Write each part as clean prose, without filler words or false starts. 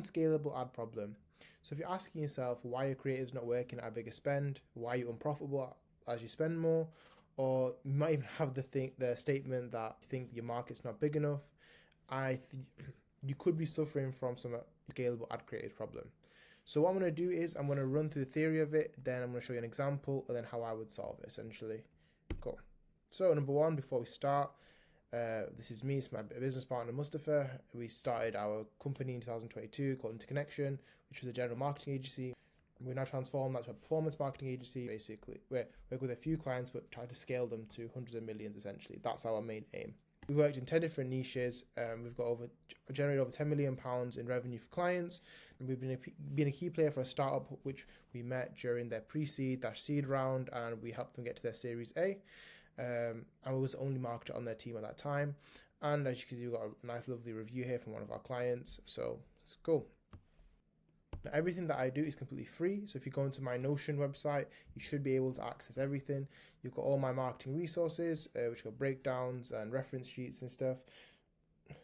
unscalable ad problem. So if you're asking yourself why your creative's not working at a bigger spend, why you're unprofitable as you spend more, or you might even have the statement that you think your market's not big enough, you could be suffering from some scalable ad creative problem. So what I'm going to do is I'm going to run through the theory of it, then I'm going to show you an example, and then how I would solve it, essentially. Cool. So number one, before we start, this is me, it's my business partner Mustafa. We started our company in 2022 called Interconnection, which was a general marketing agency. We're now transformed that to a performance marketing agency. Basically, we work with a few clients, but try to scale them to hundreds of millions, essentially. That's our main aim. We worked in 10 different niches. We've got generated over £10 million in revenue for clients, and we've been a key player for a startup which we met during their pre-seed/seed round, and we helped them get to their Series A. And we was the only marketer on their team at that time. And as you can see, we've got a nice, lovely review here from one of our clients. So it's cool. Now, everything that I do is completely free. So if you go into my Notion website, you should be able to access everything. You've got all my marketing resources, which got breakdowns and reference sheets and stuff.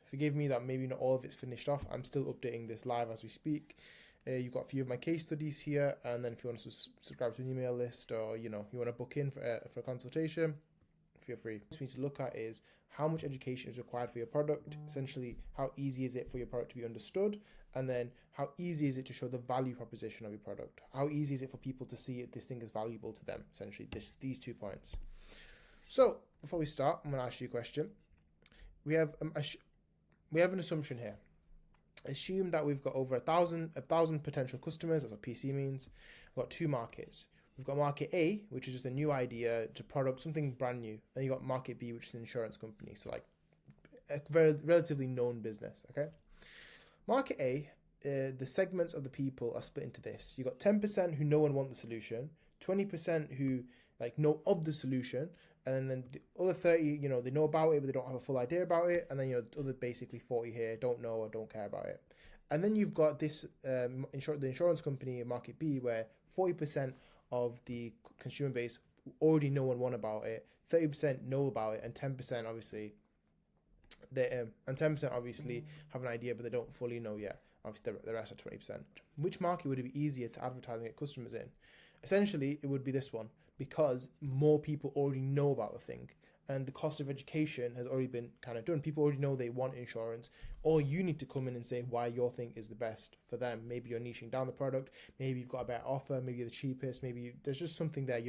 Forgive me that maybe not all of it's finished off. I'm still updating this live as we speak. You've got a few of my case studies here. And then if you want to subscribe to an email list, or you want to book in for a consultation, feel free. What we need to look at is how much education is required for your product. Essentially, how easy is it for your product to be understood? And then how easy is it to show the value proposition of your product? How easy is it for people to see this thing is valuable to them? Essentially, these 2 points. So before we start, I'm going to ask you a question. We have an assumption here. Assume that we've got over a thousand potential customers. That's what PC means. We've got 2 markets. We've got market A, which is just a new idea to product, something brand new. And you got market B, which is an insurance company. So like a very relatively known business, okay? Market A, the segments of the people are split into this. You got 10% who know and want the solution, 20% who like know of the solution, and then the other 30, they know about it, but they don't have a full idea about it. And then, the other basically 40 here don't know or don't care about it. And then you've got this, the insurance company, market B, where 40% of the consumer base already know and want about it, 30% know about it, and 10% obviously have an idea, but they don't fully know yet. Obviously, the rest are 20%. Which market would it be easier to advertise and get customers in? Essentially, it would be this one, because more people already know about the thing, and the cost of education has already been kind of done. People already know they want insurance. All you need to come in and say why your thing is the best for them. Maybe you're niching down the product. Maybe you've got a better offer. Maybe you're the cheapest. Maybe there's just something there.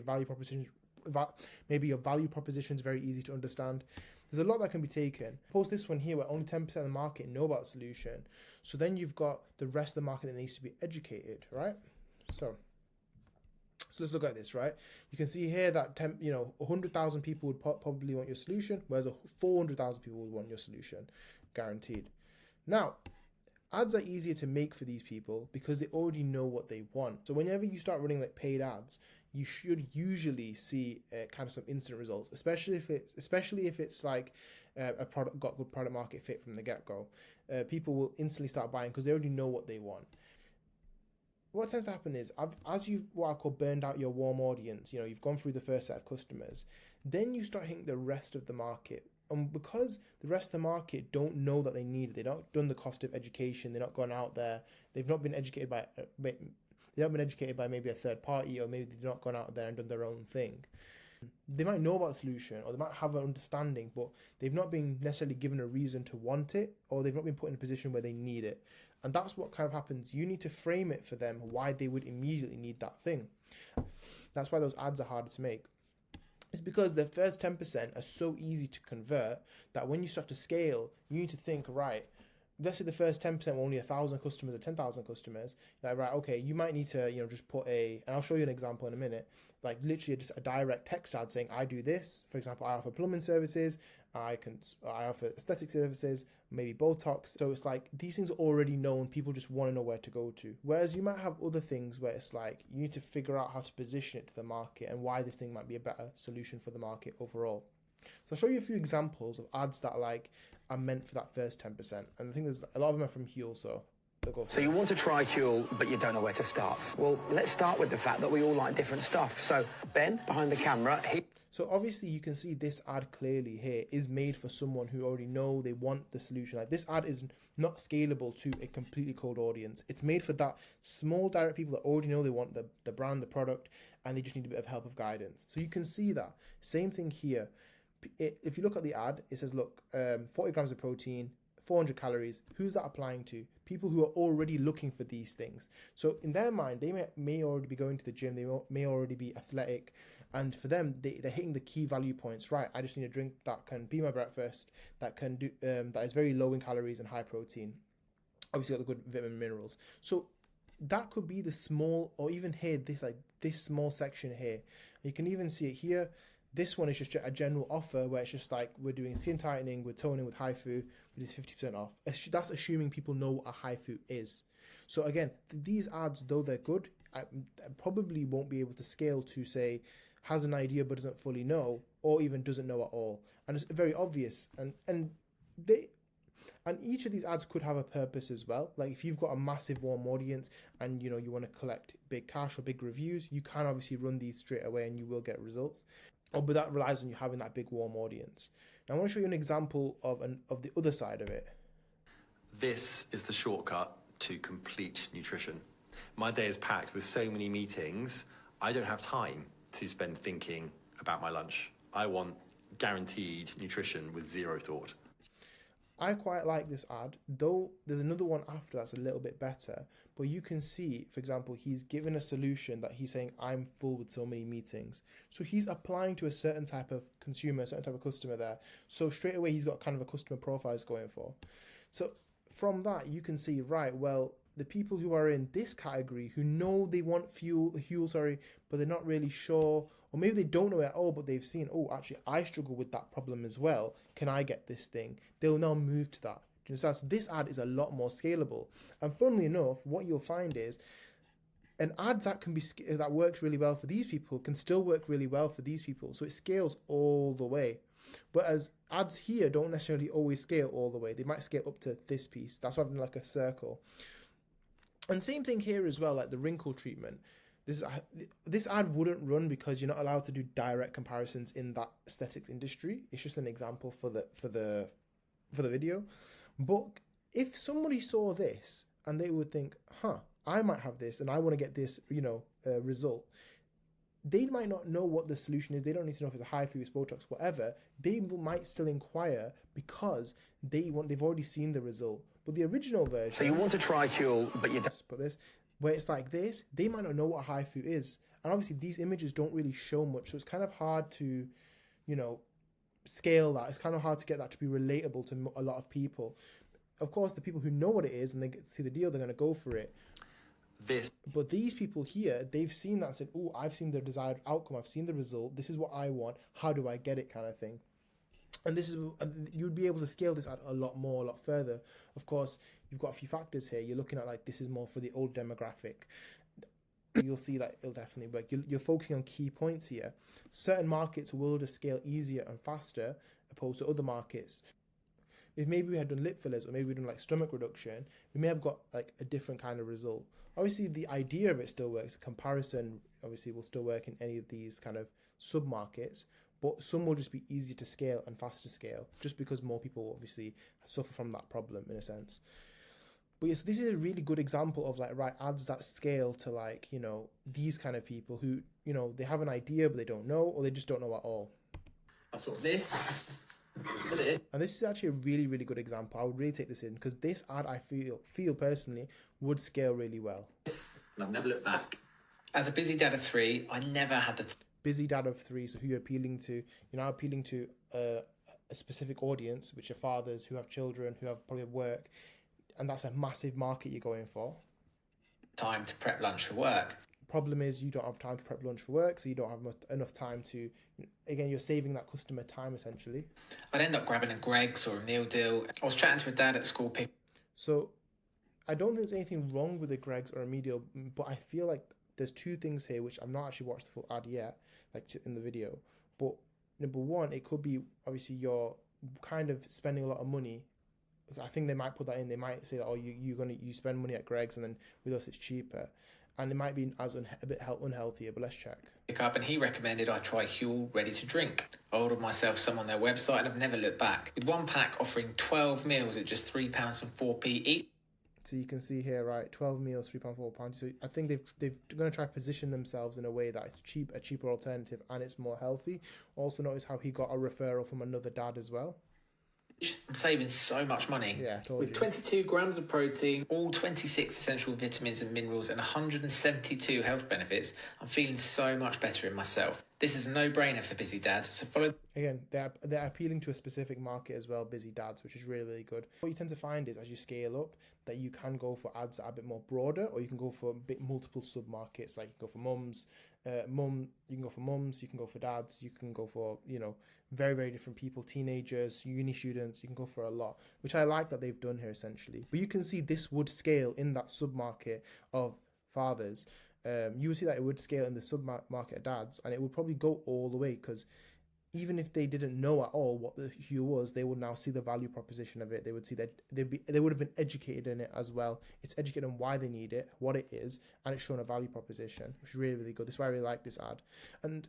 Maybe your value proposition is very easy to understand. There's a lot that can be taken. Suppose this one here where only 10% of the market know about the solution. So then you've got the rest of the market that needs to be educated, right? So let's look at this, right? You can see here that 100,000 people would probably want your solution, whereas 400,000 people would want your solution, guaranteed. Now, ads are easier to make for these people because they already know what they want. So whenever you start running like paid ads, you should usually see kind of some instant results, especially if it's like a product got good product market fit from the get-go. People will instantly start buying because they already know what they want. What tends to happen is, as you've what I call burned out your warm audience, you've gone through the first set of customers, then you start hitting the rest of the market. And because the rest of the market don't know that they need it, they've not done the cost of education, they're not gone out there, they've not been educated by maybe a third party, or maybe they've not gone out there and done their own thing. They might know about the solution, or they might have an understanding, but they've not been necessarily given a reason to want it, or they've not been put in a position where they need it. And that's what kind of happens. You need to frame it for them why they would immediately need that thing. That's why those ads are harder to make. It's because the first 10% are so easy to convert that when you start to scale, you need to think, right, let's say the first 10% were only 1,000 customers or 10,000 customers. Like, right, okay, you might need to, just put and I'll show you an example in a minute, like literally just a direct text ad saying, I do this. For example, I offer plumbing services, I offer aesthetic services, maybe Botox. So it's like these things are already known. People just want to know where to go to. Whereas you might have other things where it's like you need to figure out how to position it to the market and why this thing might be a better solution for the market overall. So I'll show you a few examples of ads that are meant for that first 10%. And I think there's a lot of them are from Huel, so So you want to try Huel, but you don't know where to start. Well, let's start with the fact that we all like different stuff. So Ben, behind the camera, So obviously you can see this ad clearly here is made for someone who already know they want the solution. Like this ad is not scalable to a completely cold audience. It's made for that small direct people that already know they want the brand, the product, and they just need a bit of help of guidance. So you can see that. Same thing here. If you look at the ad, it says, look, 40 grams of protein, 400 calories. Who's that applying to? People who are already looking for these things. So in their mind, they may already be going to the gym. They may already be athletic. And for them, they're hitting the key value points. Right, I just need a drink that can be my breakfast, that can do that is very low in calories and high protein. Obviously got the good vitamin and minerals. So that could be the small, or even here, this small section here. You can even see it here. This one is just a general offer where it's just like, we're doing skin tightening, we're toning with HIFU, which is 50% off. That's assuming people know what a HIFU is. So again, these ads, though they're good, I probably won't be able to scale to say, has an idea but doesn't fully know, or even doesn't know at all. And it's very obvious. And each of these ads could have a purpose as well. Like if you've got a massive warm audience and you want to collect big cash or big reviews, you can obviously run these straight away and you will get results. But that relies on you having that big warm audience. Now I want to show you an example of the other side of it. This is the shortcut to complete nutrition. My day is packed with so many meetings, I don't have time to spend thinking about my lunch. I want guaranteed nutrition with zero thought. I quite like this ad, though there's another one after that's a little bit better. But you can see, for example, he's given a solution that he's saying, I'm full with so many meetings. So he's applying to a certain type of consumer, a certain type of customer there. So straight away, he's got kind of a customer profile he's going for. So from that, you can see, right, well, the people who are in this category who know they want Huel, but they're not really sure, or maybe they don't know it at all, but they've seen, oh, actually, I struggle with that problem as well. Can I get this thing? They'll now move to that. Do you understand? So this ad is a lot more scalable. And funnily enough, what you'll find is an ad that works really well for these people can still work really well for these people. So it scales all the way. But as ads here don't necessarily always scale all the way. They might scale up to this piece. That's why I've done like a circle. And same thing here as well, like the wrinkle treatment. This ad wouldn't run because you're not allowed to do direct comparisons in that aesthetics industry. It's just an example for the video. But if somebody saw this and they would think, I might have this and I want to get this, result. They might not know what the solution is. They don't need to know if it's a HIFU, it's Botox, whatever. They might still inquire because they've already seen the result. But the original version. So you want to try Huel, but you don't. Put this where it's like this. They might not know what a HIFU is, and obviously these images don't really show much, so it's kind of hard to, scale that. It's kind of hard to get that to be relatable to a lot of people. Of course, the people who know what it is and they see the deal, they're going to go for it. But these people here, they've seen that and said, oh, I've seen the desired outcome. I've seen the result. This is what I want. How do I get it, kind of thing. And you'd be able to scale this out a lot further. Of course, you've got a few factors here. You're looking at like, this is more for the old demographic. You'll see that it'll definitely work. You're focusing on key points here. Certain markets will just scale easier and faster opposed to other markets. If maybe we had done lip fillers or maybe we'd done like stomach reduction, we may have got like a different kind of result. Obviously, the idea of it still works. Comparison obviously will still work in any of these kind of sub-markets, but some will just be easier to scale and faster to scale just because more people obviously suffer from that problem in a sense. But yes, this is a really good example of like, right, ads that scale to like, these kind of people who, they have an idea but they don't know, or they just don't know at all. That's what this. And this is actually a really, really good example. I would really take this in because this ad, I feel personally, would scale really well. And I've never looked back. As a busy dad of 3, I never had the busy dad of 3, so who you're appealing to, you're now appealing to a specific audience, which are fathers who have children, who have probably work, and that's a massive market you're going for. Time to prep lunch for work. Problem is you don't have time to prep lunch for work, so you don't have enough time to, again, you're saving that customer time essentially. I'd end up grabbing a Greggs or a meal deal. I was chatting to a dad at school pick. So I don't think there's anything wrong with a Greggs or a meal deal, but I feel like there's two things here which I've not actually watched the full ad yet, like in the video. But number one, it could be obviously you're kind of spending a lot of money. I think they might put that in. They might say that, oh, you spend money at Greggs and then with us it's cheaper. and it might be a bit unhealthier, but let's check. Up, and he recommended I try Huel ready to drink. I ordered myself some on their website and I've never looked back. With one pack offering 12 meals at just £3 and 4p each. So you can see here, right, 12 meals, £3, £4. So I think they're going to try to position themselves in a way that it's a cheaper alternative, and it's more healthy. Also notice how he got a referral from another dad as well. I'm saving so much money. Yeah, with 22 grams of protein, all 26 essential vitamins and minerals, and 172 health benefits. I'm feeling so much better in myself. This is a no-brainer for busy dads, so follow. Again, they're appealing to a specific market as well, busy dads, which is really, really good. What you tend to find is as you scale up, that you can go for ads that are a bit more broader, or you can go for multiple sub-markets. Like you can go for mums, you can go for mums, you can go for dads, you can go for, very, very different people, teenagers, uni students. You can go for a lot, which I like that they've done here essentially. But you can see this would scale in that sub-market of fathers. You would see that it would scale in the sub-market of dads, and it would probably go all the way, because even if they didn't know at all what the Huel was, they would now see the value proposition of it. They would see that they would have been educated in it as well. It's educated on why they need it, what it is, and it's shown a value proposition, which is really, really good. This is why I really like this ad. And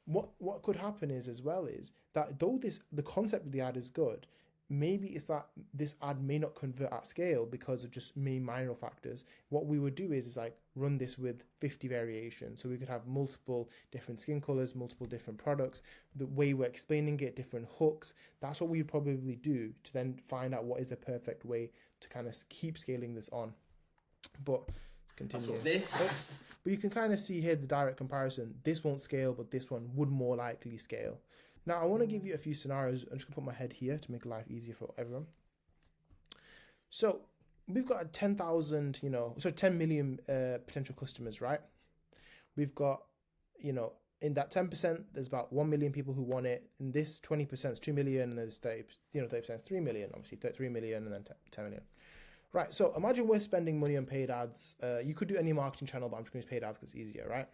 what could happen is that though the concept of the ad is good, maybe it's that this ad may not convert at scale because of just minor factors. What we would do is like run this with 50 variations. So we could have multiple different skin colors, multiple different products, the way we're explaining it, different hooks. That's what we'd probably do to then find out what is the perfect way to kind of keep scaling this on. But continue. But you can kind of see here the direct comparison. This won't scale, but this one would more likely scale. Now, I want to give you a few scenarios. I'm just going to put my head here to make life easier for everyone. So we've got 10 million potential customers, right? We've got, in that 10%, there's about 1 million people who want it. In this 20% is 2 million, and there's 30% is 3 million, obviously 3 million and then 10 million. Right, so imagine we're spending money on paid ads. You could do any marketing channel, but I'm just going to use paid ads because it's easier, right?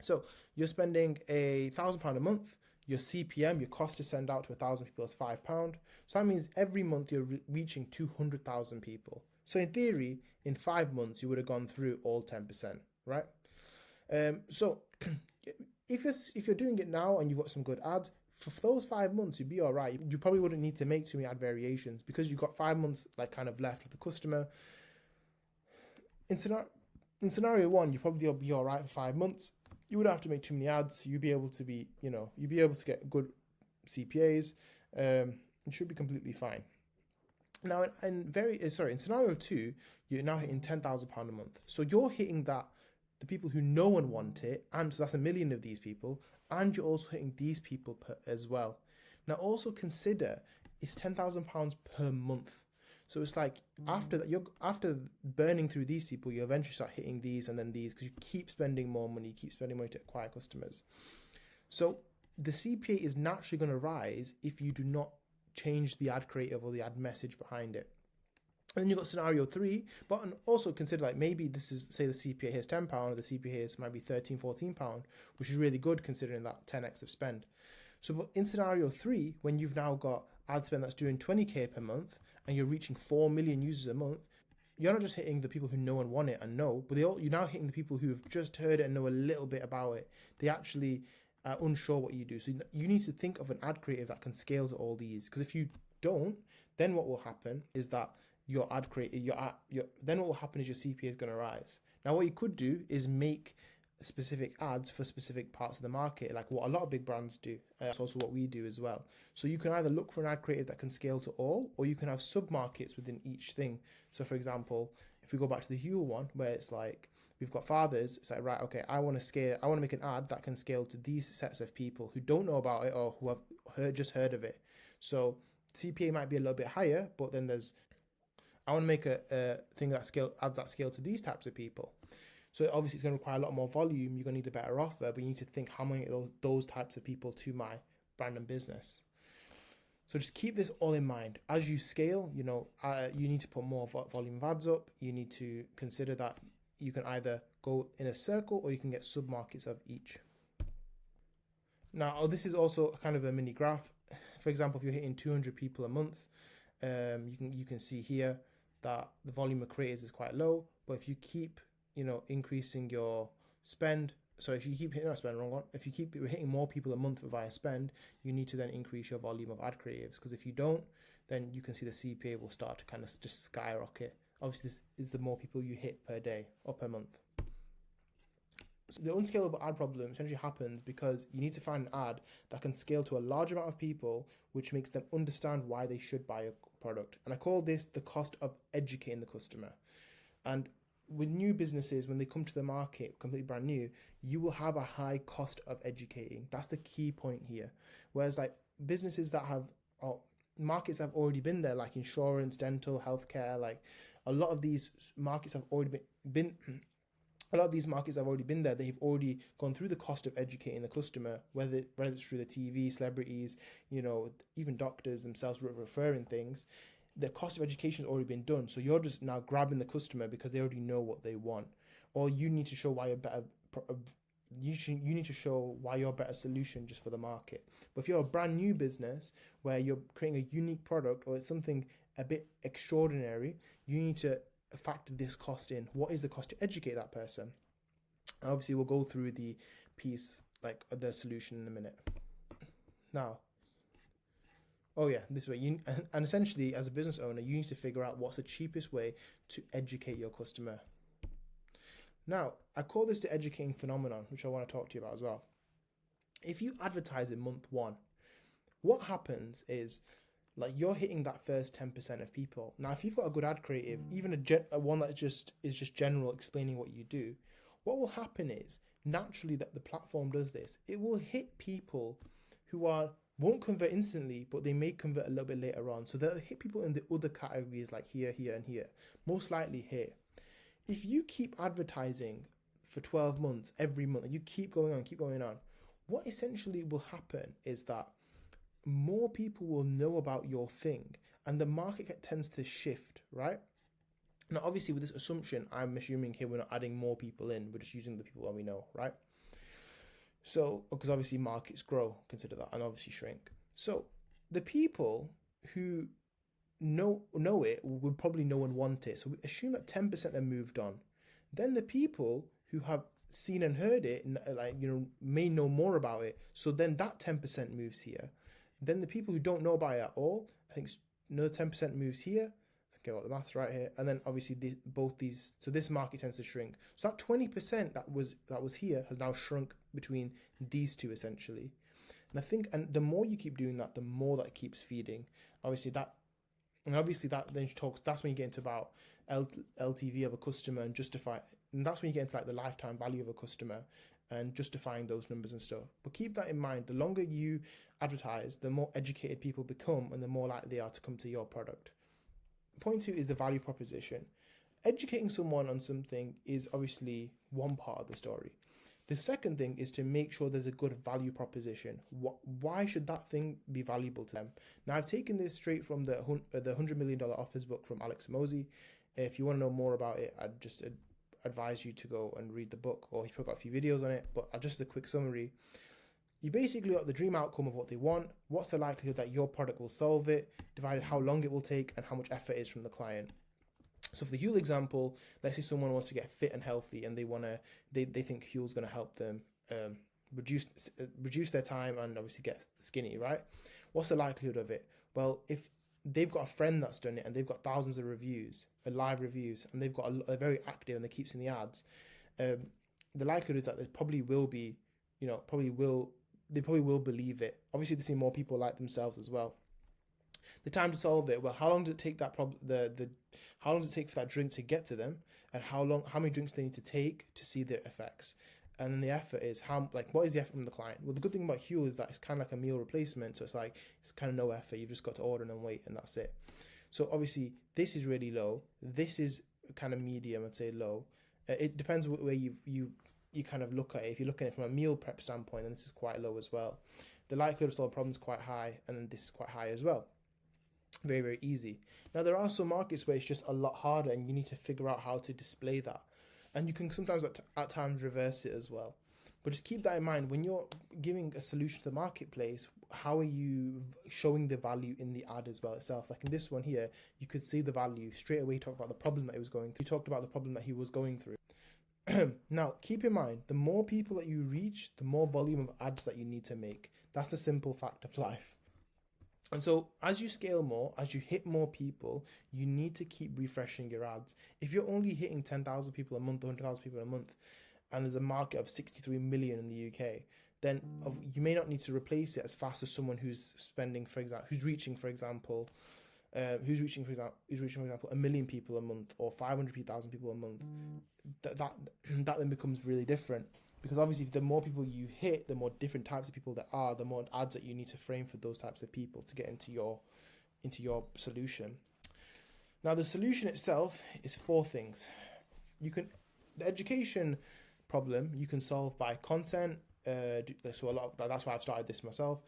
So you're spending £1,000 a month. Your CPM, your cost to send out to 1,000 people is £5. So that means every month you're reaching 200,000 people. So in theory, in 5 months, you would have gone through all 10%, right? So if you're doing it now and you've got some good ads, for those 5 months, you'd be all right. You probably wouldn't need to make too many ad variations because you've got 5 months like kind of left with the customer. In scenario one, you probably be all right for 5 months. You wouldn't have to make too many ads. You'd be able to get good CPAs. It should be completely fine. Now, in scenario two, you're now hitting £10,000 a month. So you're hitting the people who no one want it, and so that's 1 million of these people, and you're also hitting these people as well. Now, also consider it's £10,000 per month. So it's like after burning through these people, you eventually start hitting these and then these because you keep spending more money, you keep spending money to acquire customers. So the CPA is naturally going to rise if you do not change the ad creative or the ad message behind it. And then you've got scenario three, but also consider like maybe this is, say the CPA here is £10, or the CPA here might be £13, £14, which is really good considering that 10x of spend. So but in scenario three, when you've now got ad spend that's doing 20k per month and you're reaching 4 million users a month, you're not just hitting the people who know and want it and know, but you're now hitting the people who have just heard it and know a little bit about it. They actually are unsure what you do. So you need to think of an ad creative that can scale to all these, because if you don't, then what will happen is that your ad creative, then what will happen is your CPA is going to rise. Now, what you could do is make specific ads for specific parts of the market, like what a lot of big brands do. It's also what we do as well. So you can either look for an ad creative that can scale to all, or you can have sub-markets within each thing. So for example, if we go back to the Huel one, where it's like, we've got fathers, it's like, right, okay, I want to make an ad that can scale to these sets of people who don't know about it or who have just heard of it. So CPA might be a little bit higher, but then I want to make a thing adds that scale to these types of people. So obviously it's going to require a lot more volume. You're going to need a better offer, but you need to think how many of those types of people to my brand and business. So just keep this all in mind. As you scale, you need to put more volume of ads up. You need to consider that you can either go in a circle or you can get sub-markets of each. Now, this is also kind of a mini graph. For example, if you're hitting 200 people a month, you can see here that the volume of creators is quite low. But if you keep increasing your spend. So if you keep hitting that spend, wrong one. If you keep hitting more people a month via spend, you need to then increase your volume of ad creatives. Because if you don't, then you can see the CPA will start to kind of just skyrocket. Obviously, this is the more people you hit per day or per month. So the unscalable ad problem essentially happens because you need to find an ad that can scale to a large amount of people, which makes them understand why they should buy a product. And I call this the cost of educating the customer. And with new businesses, when they come to the market completely brand new, you will have a high cost of educating. That's the key point here. Whereas like businesses that have markets have already been there, like insurance, dental, healthcare, like a lot of these markets have already been a lot of these markets have already been there. They've already gone through the cost of educating the customer, whether it's through the TV, celebrities, even doctors themselves referring things. The cost of education has already been done. So you're just now grabbing the customer because they already know what they want. Or you need to show why you're better. You need to show why you're a better solution just for the market. But if you're a brand new business where you're creating a unique product or it's something a bit extraordinary, you need to factor this cost in. What is the cost to educate that person? And obviously, we'll go through the piece, like the solution in a minute. Now, this way. And essentially, as a business owner, you need to figure out what's the cheapest way to educate your customer. Now, I call this the educating phenomenon, which I want to talk to you about as well. If you advertise in month 1, what happens is, like, you're hitting that first 10% of people. Now, if you've got a good ad creative, even a one that is just general, explaining what you do, what will happen is, naturally, that the platform does this. It will hit people who won't convert instantly, but they may convert a little bit later on. So they'll hit people in the other categories, like here, here, and here. Most likely here. If you keep advertising for 12 months, every month, and you keep going on, what essentially will happen is that more people will know about your thing and the market tends to shift, right? Now, obviously, with this assumption, I'm assuming here we're not adding more people in, we're just using the people that we know, right? So, because obviously markets grow, consider that, and obviously shrink. So, the people who know it would probably know and want it. So, we assume that 10% have moved on. Then the people who have seen and heard it, may know more about it. So then that 10% moves here. Then the people who don't know about it at all, I think another 10% moves here. Okay, got the maths right here. And then obviously both these, so this market tends to shrink. So that 20% that was here has now shrunk between these two essentially. And the more you keep doing that, the more that keeps feeding. That's when you get into about LTV of a customer and that's when you get into like the lifetime value of a customer and justifying those numbers and stuff. But keep that in mind. The longer you advertise, the more educated people become and the more likely they are to come to your product. Point 2 is the value proposition. Educating someone on something is obviously one part of the story. The second thing is to make sure there's a good value proposition. Why should that thing be valuable to them? Now, I've taken this straight from the $100 million Offers book from Alex Hormozi. If you want to know more about it, I'd just advise you to go and read the book, or he's got a few videos on it, but just a quick summary. You basically got the dream outcome of what they want, what's the likelihood that your product will solve it, divided how long it will take, and how much effort is from the client. So for the Huel example, let's say someone wants to get fit and healthy and they think Huel's going to help them reduce their time and obviously get skinny, right? What's the likelihood of it? Well, if they've got a friend that's done it and they've got thousands of reviews, live reviews, and they've got a very active and they keep seeing the ads, the likelihood is that they probably will be, they probably will believe it. Obviously, they see more people like themselves as well. The time to solve it. Well, how long does it take that how long does it take for that drink to get to them, and how many drinks they need to take to see the effects? And then the effort is what is the effort from the client? Well, the good thing about Huel is that it's kind of like a meal replacement, so it's kind of no effort. You've just got to order and then wait, and that's it. So obviously, this is really low. This is kind of medium, I'd say low. It depends where you kind of look at it. If you're looking at it from a meal prep standpoint, then this is quite low as well. The likelihood of solving problems is quite high, and then this is quite high as well. Very, very easy. Now, there are some markets where it's just a lot harder and you need to figure out how to display that. And you can sometimes at times reverse it as well. But just keep that in mind. When you're giving a solution to the marketplace, how are you showing the value in the ad as well itself? Like in this one here, you could see the value straight away. Talk about the problem that he was going through. He talked about the problem that he was going through. Now, keep in mind, the more people that you reach, the more volume of ads that you need to make. That's the simple fact of life. And so, as you scale more, as you hit more people, you need to keep refreshing your ads. If you're only hitting 10,000 people a month, 100,000 people a month, and there's a market of 63 million in the UK, then you may not need to replace it as fast as someone who's spending, for example, who's reaching, for example, a million people a month or 500,000 people a month. That then becomes really different, because obviously, if the more people you hit, the more different types of people there are, the more ads that you need to frame for those types of people to get into your solution. Now, the solution itself is four things. You can The education problem you can solve by content. So a lot of, that's why I've started this myself.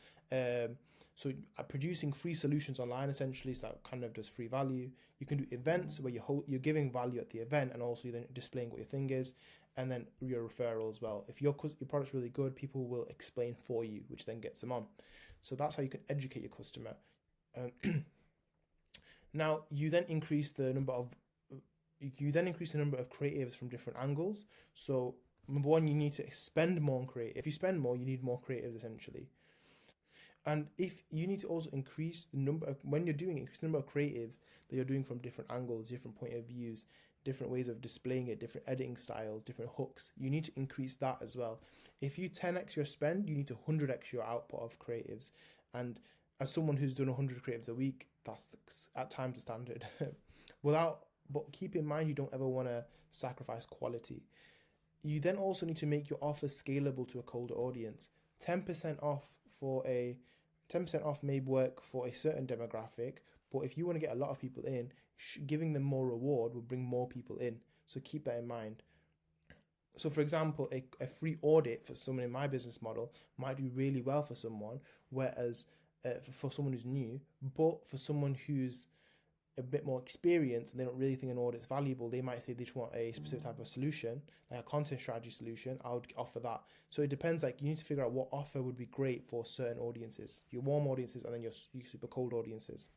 So producing free solutions online, essentially, so that kind of does free value. You can do events where you're giving value at the event, and also you're then displaying what your thing is, and then your referral as well. If your product's really good, people will explain for you, which then gets them on. So that's how you can educate your customer. Now you then increase the number of creatives from different angles. So number one, you need to spend more on creative. If you spend more, you need more creatives, essentially. And if you need to also increase the number of, when you're doing it, increase the number of creatives that you're doing from different angles, different point of views, different ways of displaying it, different editing styles, different hooks. You need to increase that as well. If you 10x your spend, you need to 100x your output of creatives. And as someone who's done 100 creatives a week, that's at times the standard. But keep in mind, you don't ever want to sacrifice quality. You then also need to make your offer scalable to a colder audience. 10% off for a 10% off may work for a certain demographic, but if you want to get a lot of people in, giving them more reward will bring more people in. So keep that in mind. So, for example, a free audit for someone in my business model might do really well for someone, whereas for someone who's new, but for someone who's a bit more experienced and they don't really think an audit's valuable, they might say they just want a specific type of solution, like a content strategy solution. I would offer that. So it depends. Like, you need to figure out what offer would be great for certain audiences, your warm audiences and then your super cold audiences.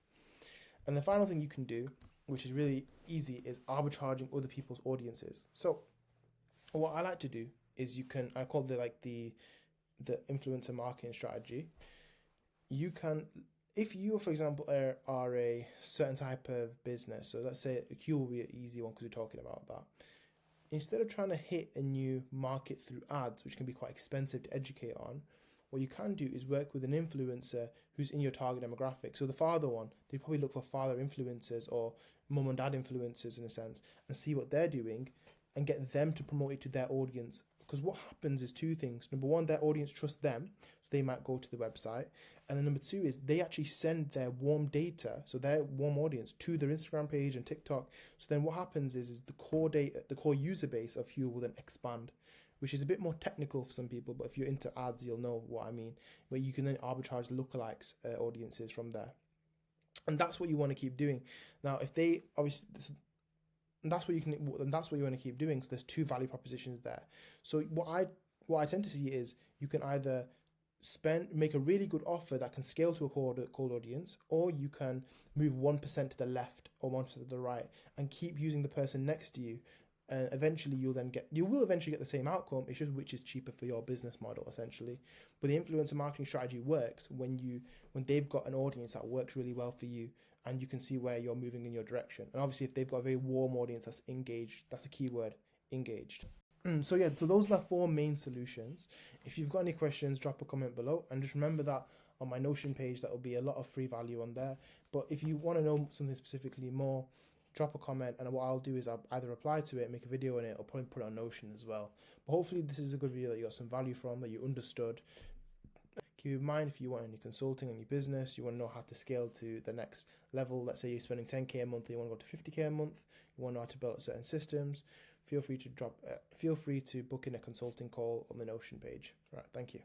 And the final thing you can do, which is really easy, is arbitraging other people's audiences. So what I like to do is I call it the influencer marketing strategy. You can, if you, for example, are a certain type of business, so let's say Huel will be an easy one because we're talking about that. Instead of trying to hit a new market through ads, which can be quite expensive to educate on, what you can do is work with an influencer who's in your target demographic. So the father one, they probably look for father influencers or mum and dad influencers in a sense, and see what they're doing and get them to promote it to their audience. Because what happens is two things. Number one, their audience trusts them, so they might go to the website. And then number two is they actually send their warm data, so their warm audience, to their Instagram page and TikTok. So then what happens is the core user base of Huel will then expand, which is a bit more technical for some people, but if you're into ads, you'll know what I mean. Where you can then arbitrage lookalikes audiences from there. And that's what you want to keep doing. Now, if they obviously, that's what you want to keep doing. So there's two value propositions there. So what I tend to see is you can either make a really good offer that can scale to a cold audience, or you can move 1% to the left or 1% to the right and keep using the person next to you. And eventually you will eventually get the same outcome. It's just which is cheaper for your business model, essentially. But the influencer marketing strategy works when they've got an audience that works really well for you, and you can see where you're moving in your direction. And obviously, if they've got a very warm audience that's engaged, that's a key word, engaged. So those are the four main solutions. If you've got any questions, drop a comment below, and just remember that on my Notion page, that will be a lot of free value on there. But if you want to know something specifically more, drop a comment, and what I'll do is I'll either reply to it, make a video on it, or probably put it on Notion as well. But hopefully this is a good video that you got some value from, that you understood. Keep in mind, if you want any consulting on your business, you want to know how to scale to the next level. Let's say you're spending 10k a month, you want to go to 50k a month, you want to know how to build certain systems, feel free to book in a consulting call on the Notion page. All right, thank you.